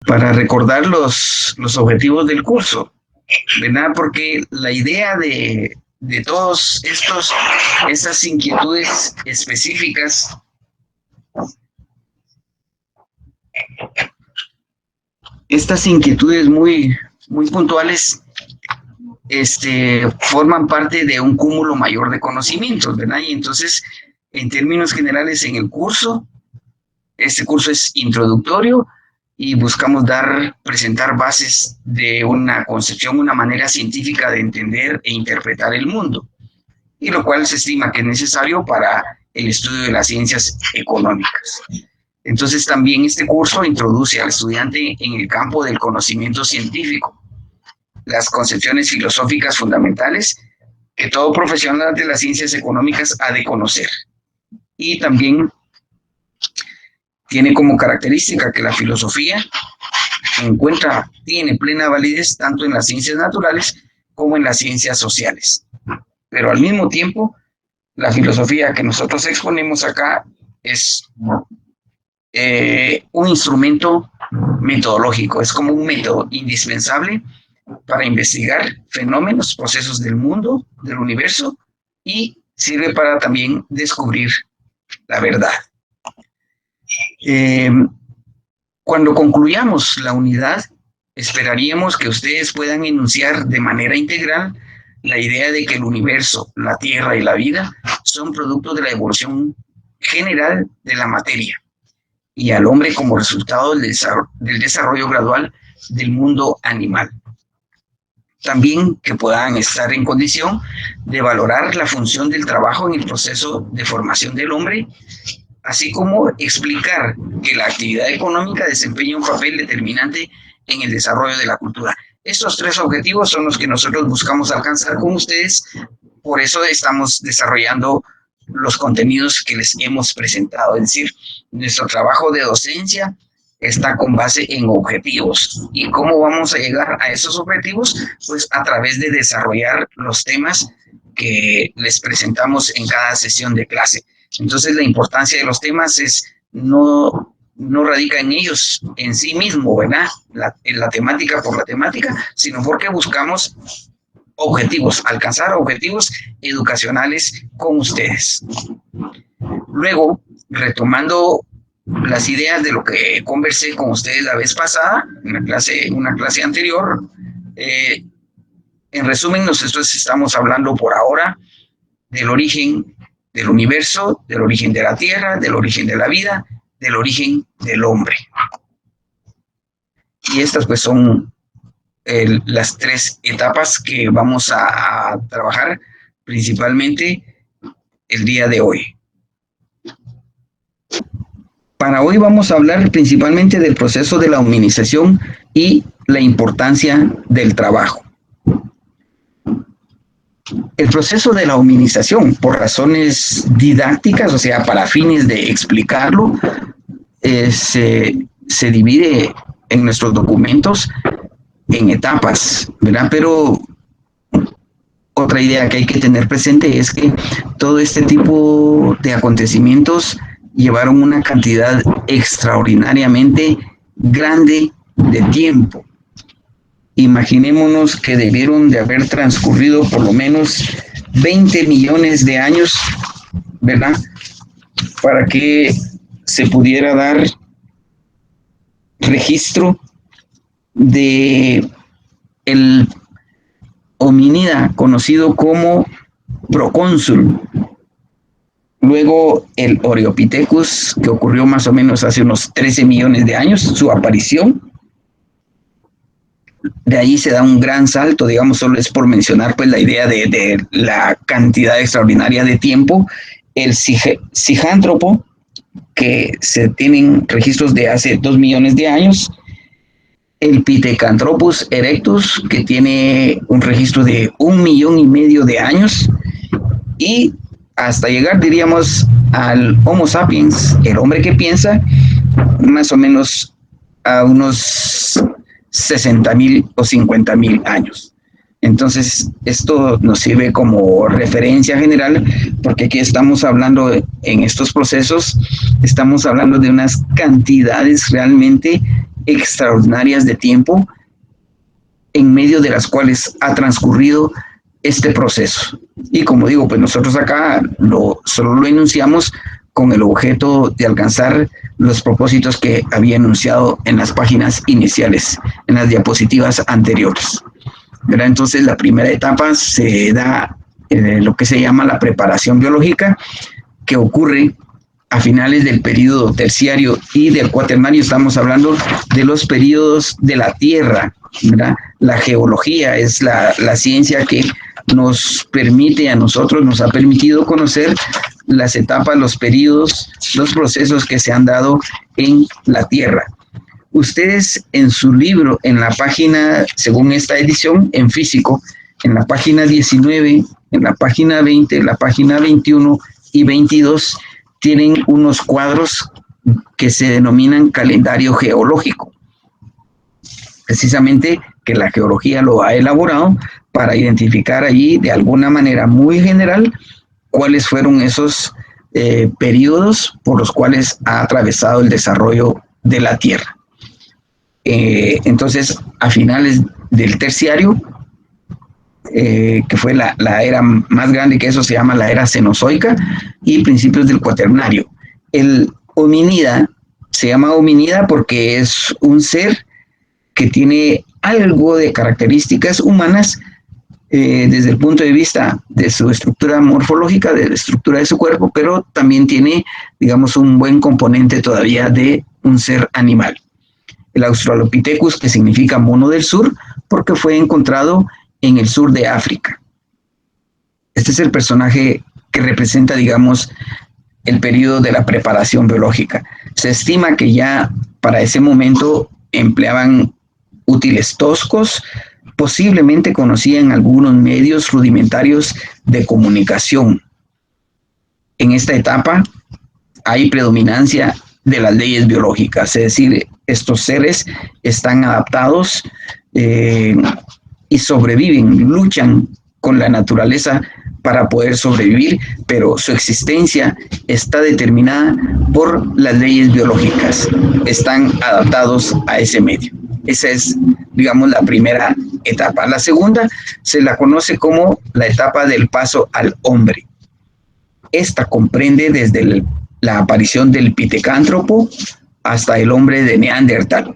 para recordar los objetivos del curso, ¿verdad? Porque la idea de todos estas inquietudes específicas muy, muy puntuales, forman parte de un cúmulo mayor de conocimientos, ¿verdad? Y entonces, en términos generales, en el curso, este curso es introductorio y buscamos presentar bases de una concepción, una manera científica de entender e interpretar el mundo, y lo cual se estima que es necesario para el estudio de las ciencias económicas. Entonces, también este curso introduce al estudiante en el campo del conocimiento científico, las concepciones filosóficas fundamentales que todo profesional de las ciencias económicas ha de conocer. Y también tiene como característica que la filosofía tiene plena validez tanto en las ciencias naturales como en las ciencias sociales. Pero al mismo tiempo, la filosofía que nosotros exponemos acá es un instrumento metodológico, es como un método indispensable para investigar fenómenos, procesos del mundo, del universo, y sirve para también descubrir la verdad. Cuando concluyamos la unidad, esperaríamos que ustedes puedan enunciar de manera integral la idea de que el universo, la Tierra y la vida son producto de la evolución general de la materia y al hombre como resultado del desarrollo gradual del mundo animal. También que puedan estar en condición de valorar la función del trabajo en el proceso de formación del hombre, así como explicar que la actividad económica desempeña un papel determinante en el desarrollo de la cultura. Estos tres objetivos son los que nosotros buscamos alcanzar con ustedes, por eso estamos desarrollando los contenidos que les hemos presentado, es decir, nuestro trabajo de docencia está con base en objetivos. ¿Y cómo vamos a llegar a esos objetivos? Pues a través de desarrollar los temas que les presentamos en cada sesión de clase. Entonces, la importancia de los temas no radica en ellos en sí mismo, ¿verdad? En la temática por la temática, sino porque buscamos objetivos, alcanzar objetivos educacionales con ustedes. Luego, retomando las ideas de lo que conversé con ustedes la vez pasada, en una clase anterior, en resumen, nosotros estamos hablando por ahora del origen del universo, del origen de la Tierra, del origen de la vida, del origen del hombre. Y estas pues son las tres etapas que vamos a trabajar principalmente el día de hoy. Para hoy vamos a hablar principalmente del proceso de la humanización y la importancia del trabajo. El proceso de la humanización, por razones didácticas, o sea, para fines de explicarlo, se divide en nuestros documentos en etapas, ¿verdad? Pero otra idea que hay que tener presente es que todo este tipo de acontecimientos llevaron una cantidad extraordinariamente grande de tiempo. Imaginémonos que debieron de haber transcurrido por lo menos 20 millones de años, ¿verdad? Para que se pudiera dar registro de el homínida conocido como procónsul. Luego el Oreopithecus, que ocurrió más o menos hace unos 13 millones de años, su aparición. De ahí se da un gran salto, digamos, solo es por mencionar pues la idea de la cantidad extraordinaria de tiempo. El Sijántropo, que se tienen registros de hace 2 millones de años. El Pithecanthropus erectus, que tiene un registro de 1,5 millones de años. Y hasta llegar, diríamos, al Homo sapiens, el hombre que piensa, más o menos a unos 60,000 o 50,000 años. Entonces, esto nos sirve como referencia general, porque aquí estamos hablando, en estos procesos, estamos hablando de unas cantidades realmente extraordinarias de tiempo en medio de las cuales ha transcurrido este proceso. Y como digo, pues nosotros acá solo lo enunciamos con el objeto de alcanzar los propósitos que había enunciado en las páginas iniciales, en las diapositivas anteriores. ¿Verdad? Entonces, la primera etapa se da lo que se llama la preparación biológica, que ocurre a finales del periodo terciario y del cuaternario. Estamos hablando de los periodos de la Tierra, ¿verdad? La geología es la ciencia que nos permite a nosotros, nos ha permitido conocer las etapas, los periodos, los procesos que se han dado en la Tierra. Ustedes en su libro, en la página, según esta edición, en físico, en la página 19, en la página 20, en la página 21 y 22, tienen unos cuadros que se denominan calendario geológico. Precisamente que la geología lo ha elaborado para identificar allí de alguna manera muy general cuáles fueron esos periodos por los cuales ha atravesado el desarrollo de la Tierra. Entonces, a finales del terciario, que fue la era más grande que eso, se llama la era cenozoica, y principios del cuaternario. El hominida se llama hominida porque es un ser que tiene algo de características humanas desde el punto de vista de su estructura morfológica, de la estructura de su cuerpo, pero también tiene, digamos, un buen componente todavía de un ser animal. El Australopithecus, que significa mono del sur, porque fue encontrado en el sur de África. Este es el personaje que representa, digamos, el periodo de la preparación biológica. Se estima que ya para ese momento empleaban útiles toscos, posiblemente conocían algunos medios rudimentarios de comunicación. En esta etapa hay predominancia de las leyes biológicas, es decir, estos seres están adaptados y sobreviven, luchan con la naturaleza para poder sobrevivir, pero su existencia está determinada por las leyes biológicas, están adaptados a ese medio. Esa es, digamos, la primera etapa. La segunda se la conoce como la etapa del paso al hombre. Esta comprende desde la aparición del pitecántropo hasta el hombre de Neandertal.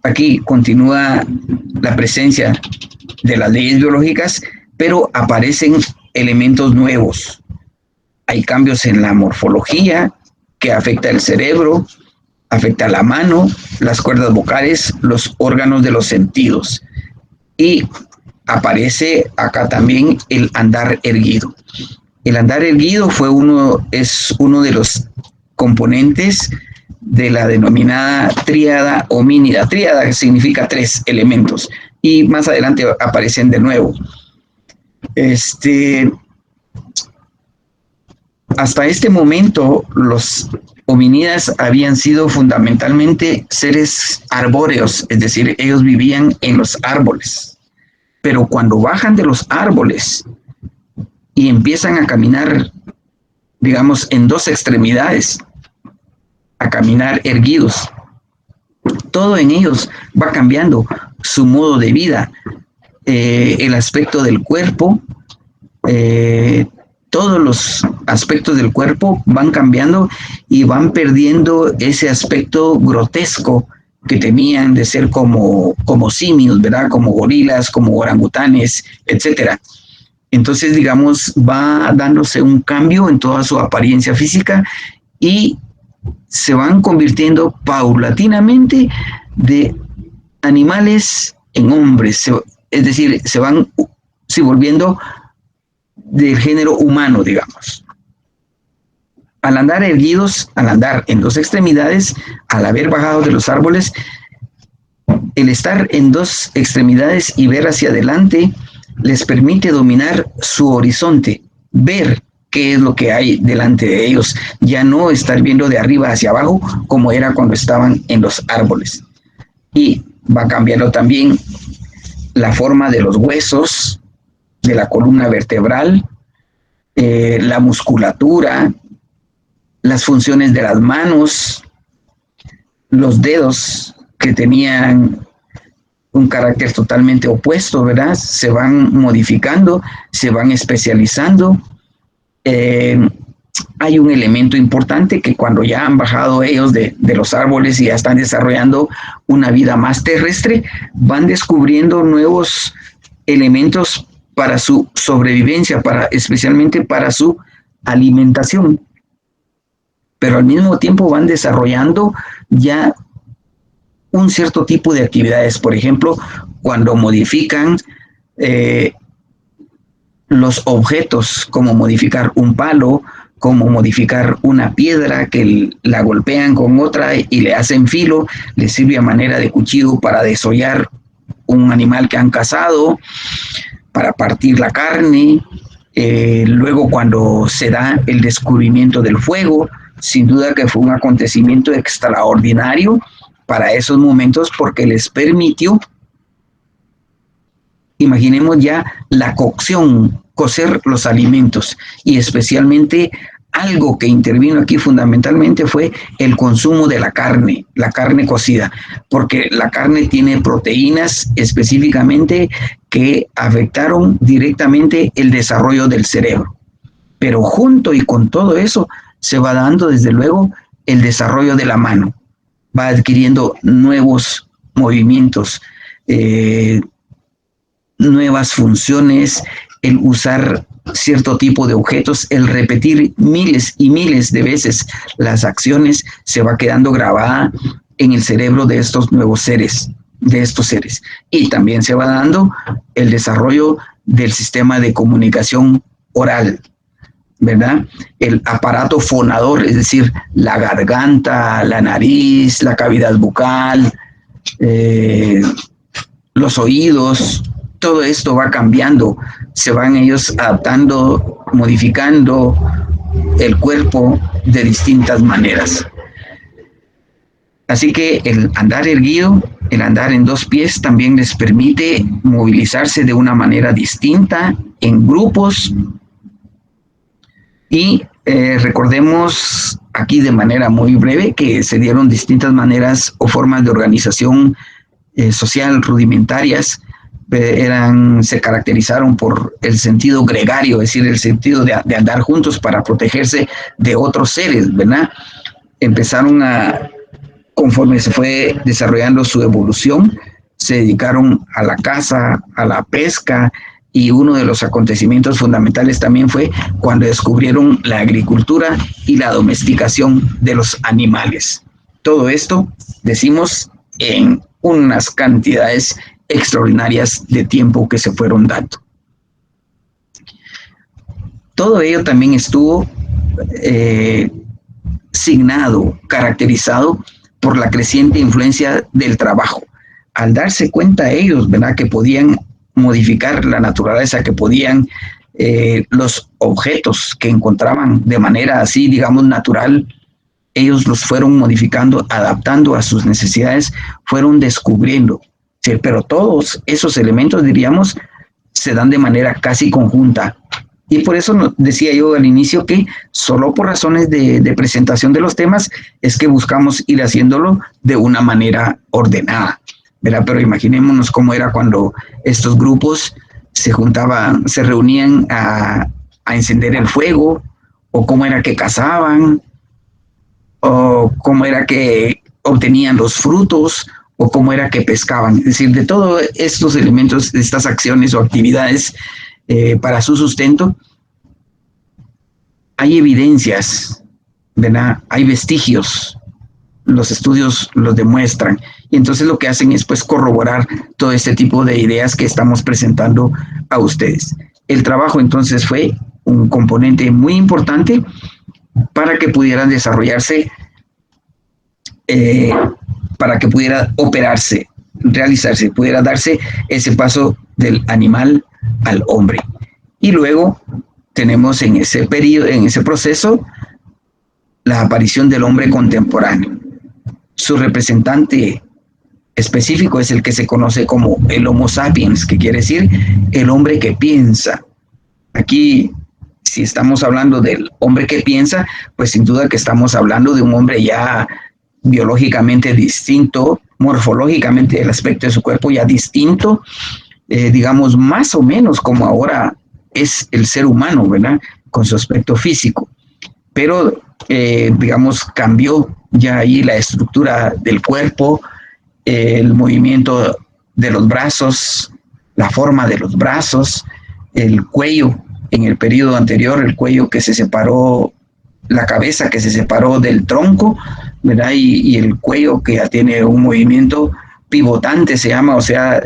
Aquí continúa la presencia de las leyes biológicas, pero aparecen elementos nuevos. Hay cambios en la morfología que afecta el cerebro, afecta la mano, las cuerdas vocales, los órganos de los sentidos. Y aparece acá también el andar erguido. El andar erguido es uno de los componentes de la denominada tríada homínida. Tríada significa 3 elementos y más adelante aparecen de nuevo. Hasta este momento los homínidas habían sido fundamentalmente seres arbóreos, es decir, ellos vivían en los árboles. Pero cuando bajan de los árboles y empiezan a caminar, digamos, en 2 extremidades, a caminar erguidos, todo en ellos va cambiando, su modo de vida, el aspecto del cuerpo, todos los aspectos del cuerpo van cambiando y van perdiendo ese aspecto grotesco que tenían de ser como simios, ¿verdad? Como gorilas, como orangutanes, etcétera. Entonces, digamos, va dándose un cambio en toda su apariencia física y se van convirtiendo paulatinamente de animales en hombres, es decir, se van volviendo del género humano, digamos. Al andar erguidos, al andar en 2 extremidades, al haber bajado de los árboles, el estar en 2 extremidades y ver hacia adelante les permite dominar su horizonte, ver qué es lo que hay delante de ellos, ya no estar viendo de arriba hacia abajo como era cuando estaban en los árboles. Y va cambiando también la forma de los huesos, de la columna vertebral, la musculatura, las funciones de las manos, los dedos que tenían un carácter totalmente opuesto, ¿verdad? Se van modificando, se van especializando. Eh, Hay un elemento importante que cuando ya han bajado ellos de los árboles y ya están desarrollando una vida más terrestre, van descubriendo nuevos elementos para su sobrevivencia, especialmente para su alimentación. Pero al mismo tiempo van desarrollando ya un cierto tipo de actividades. Por ejemplo, cuando modifican eh, los objetos, como modificar un palo, como modificar una piedra que la golpean con otra y le hacen filo, le sirve a manera de cuchillo para desollar un animal que han cazado, para partir la carne. Luego cuando se da el descubrimiento del fuego, sin duda que fue un acontecimiento extraordinario para esos momentos porque les permitió, imaginemos ya la cocción, cocer los alimentos y especialmente algo que intervino aquí fundamentalmente fue el consumo de la carne cocida, porque la carne tiene proteínas específicamente que afectaron directamente el desarrollo del cerebro. Pero junto y con todo eso se va dando desde luego el desarrollo de la mano, va adquiriendo nuevos movimientos, nuevas funciones, el usar cierto tipo de objetos, el repetir miles y miles de veces las acciones, se va quedando grabada en el cerebro de estos nuevos seres, de estos seres. Y también se va dando el desarrollo del sistema de comunicación oral, ¿verdad? El aparato fonador, es decir, la garganta, la nariz, la cavidad bucal, los oídos, todo esto va cambiando, se van ellos adaptando, modificando el cuerpo de distintas maneras. Así que el andar erguido, el andar en dos pies también les permite movilizarse de una manera distinta en grupos y recordemos aquí de manera muy breve que se dieron distintas maneras o formas de organización social rudimentarias. Se caracterizaron por el sentido gregario, es decir, el sentido de andar juntos para protegerse de otros seres, ¿verdad? Empezaron conforme se fue desarrollando su evolución, se dedicaron a la caza, a la pesca, y uno de los acontecimientos fundamentales también fue cuando descubrieron la agricultura y la domesticación de los animales. Todo esto, decimos, en unas cantidades extraordinarias de tiempo que se fueron dando. Todo ello también estuvo signado, caracterizado por la creciente influencia del trabajo. Al darse cuenta ellos, ¿verdad?, que podían modificar la naturaleza, que podían los objetos que encontraban de manera así, digamos, natural, ellos los fueron modificando, adaptando a sus necesidades, fueron descubriendo. Sí, pero todos esos elementos, diríamos, se dan de manera casi conjunta. Y por eso decía yo al inicio que solo por razones de presentación de los temas es que buscamos ir haciéndolo de una manera ordenada, ¿verdad? Pero imaginémonos cómo era cuando estos grupos se juntaban, se reunían a encender el fuego, o cómo era que cazaban, o cómo era que obtenían los frutos, o cómo era que pescaban. Es decir, de todos estos elementos, de estas acciones o actividades para su sustento, hay evidencias, ¿verdad? Hay vestigios, los estudios los demuestran, y entonces lo que hacen es pues corroborar todo este tipo de ideas que estamos presentando a ustedes. El trabajo entonces fue un componente muy importante para que pudieran desarrollarse, para que pudiera operarse, realizarse, pudiera darse ese paso del animal al hombre. Y luego tenemos en ese periodo, en ese proceso, la aparición del hombre contemporáneo. Su representante específico es el que se conoce como el Homo sapiens, que quiere decir el hombre que piensa. Aquí, si estamos hablando del hombre que piensa, pues sin duda que estamos hablando de un hombre ya biológicamente distinto, morfológicamente el aspecto de su cuerpo ya distinto, digamos, más o menos como ahora es el ser humano, ¿verdad? Con su aspecto físico. Pero, digamos, cambió ya ahí la estructura del cuerpo, el movimiento de los brazos, la forma de los brazos, el cuello. En el periodo anterior, el cuello que se separó, la cabeza que se separó del tronco, ¿verdad? Y el cuello que ya tiene un movimiento pivotante, se llama, o sea,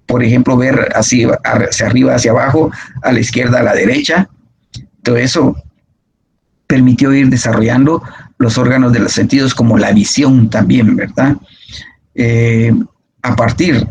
por ejemplo, ver así hacia arriba, hacia abajo, a la izquierda, a la derecha. Todo eso permitió ir desarrollando los órganos de los sentidos, como la visión también, ¿verdad? A partir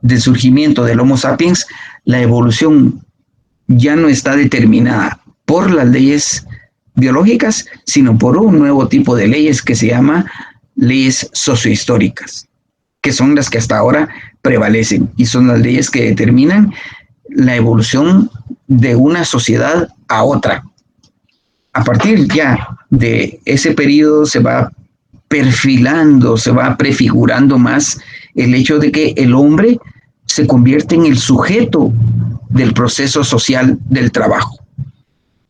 del surgimiento del Homo sapiens, la evolución ya no está determinada por las leyes biológicas, sino por un nuevo tipo de leyes que se llama leyes sociohistóricas, que son las que hasta ahora prevalecen y son las leyes que determinan la evolución de una sociedad a otra. A partir ya de ese periodo se va perfilando, se va prefigurando más el hecho de que el hombre se convierte en el sujeto del proceso social del trabajo.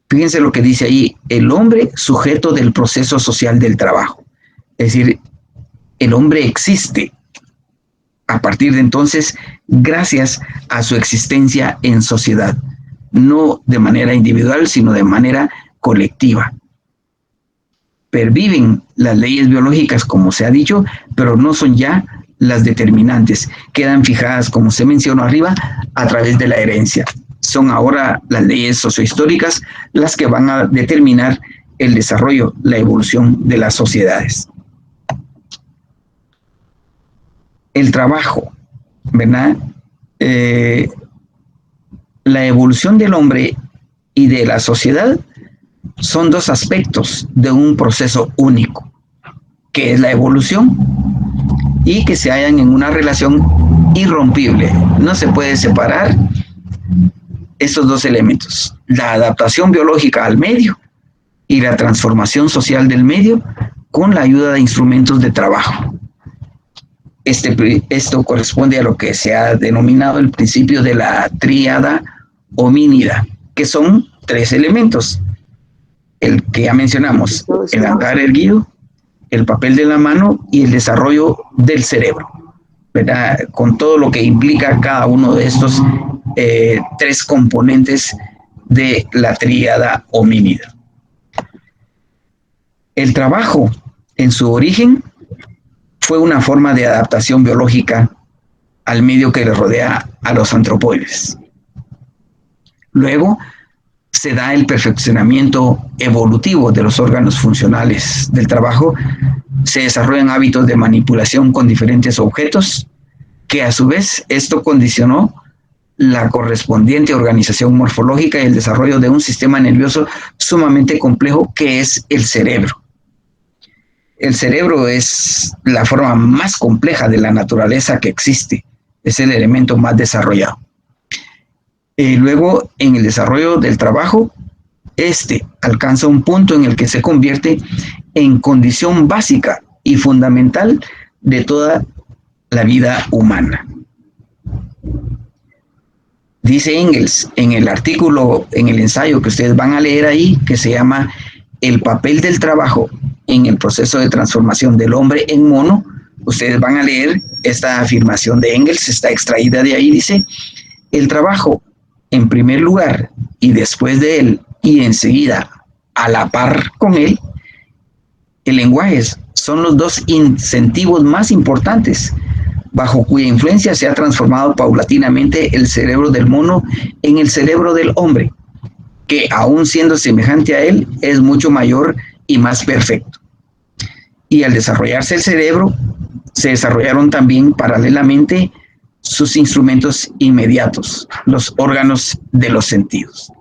Fíjense lo que dice ahí, el hombre sujeto del proceso social del trabajo. Es decir, el hombre existe a partir de entonces gracias a su existencia en sociedad, no de manera individual, sino de manera colectiva. Perviven las leyes biológicas, como se ha dicho, pero no son ya las determinantes. Quedan fijadas, como se mencionó arriba, a través de la herencia. Son ahora las leyes sociohistóricas las que van a determinar el desarrollo, la evolución de las sociedades. El trabajo, ¿verdad? La evolución del hombre y de la sociedad son dos aspectos de un proceso único, que es la evolución y que se hallan en una relación irrompible. No se puede separar estos dos elementos, la adaptación biológica al medio y la transformación social del medio con la ayuda de instrumentos de trabajo. Esto corresponde a lo que se ha denominado el principio de la tríada homínida, que son tres elementos. El que ya mencionamos, el andar erguido, el papel de la mano y el desarrollo del cerebro, ¿verdad? Con todo lo que implica cada uno de estos tres componentes de la tríada homínida. El trabajo, en su origen, fue una forma de adaptación biológica al medio que le rodea a los antropoides. Luego se da el perfeccionamiento evolutivo de los órganos funcionales del trabajo, se desarrollan hábitos de manipulación con diferentes objetos, que a su vez esto condicionó la correspondiente organización morfológica y el desarrollo de un sistema nervioso sumamente complejo que es el cerebro. El cerebro es la forma más compleja de la naturaleza que existe, es el elemento más desarrollado. Luego, en el desarrollo del trabajo, este alcanza un punto en el que se convierte en condición básica y fundamental de toda la vida humana. Dice Engels en el artículo, en el ensayo que ustedes van a leer ahí, que se llama El papel del trabajo en el proceso de transformación del hombre en mono. Ustedes van a leer esta afirmación de Engels, está extraída de ahí, dice, el trabajo en primer lugar y después de él y enseguida a la par con él, el lenguaje son los dos incentivos más importantes bajo cuya influencia se ha transformado paulatinamente el cerebro del mono en el cerebro del hombre, que aún siendo semejante a él es mucho mayor y más perfecto. Y al desarrollarse el cerebro, se desarrollaron también paralelamente sus instrumentos inmediatos, los órganos de los sentidos.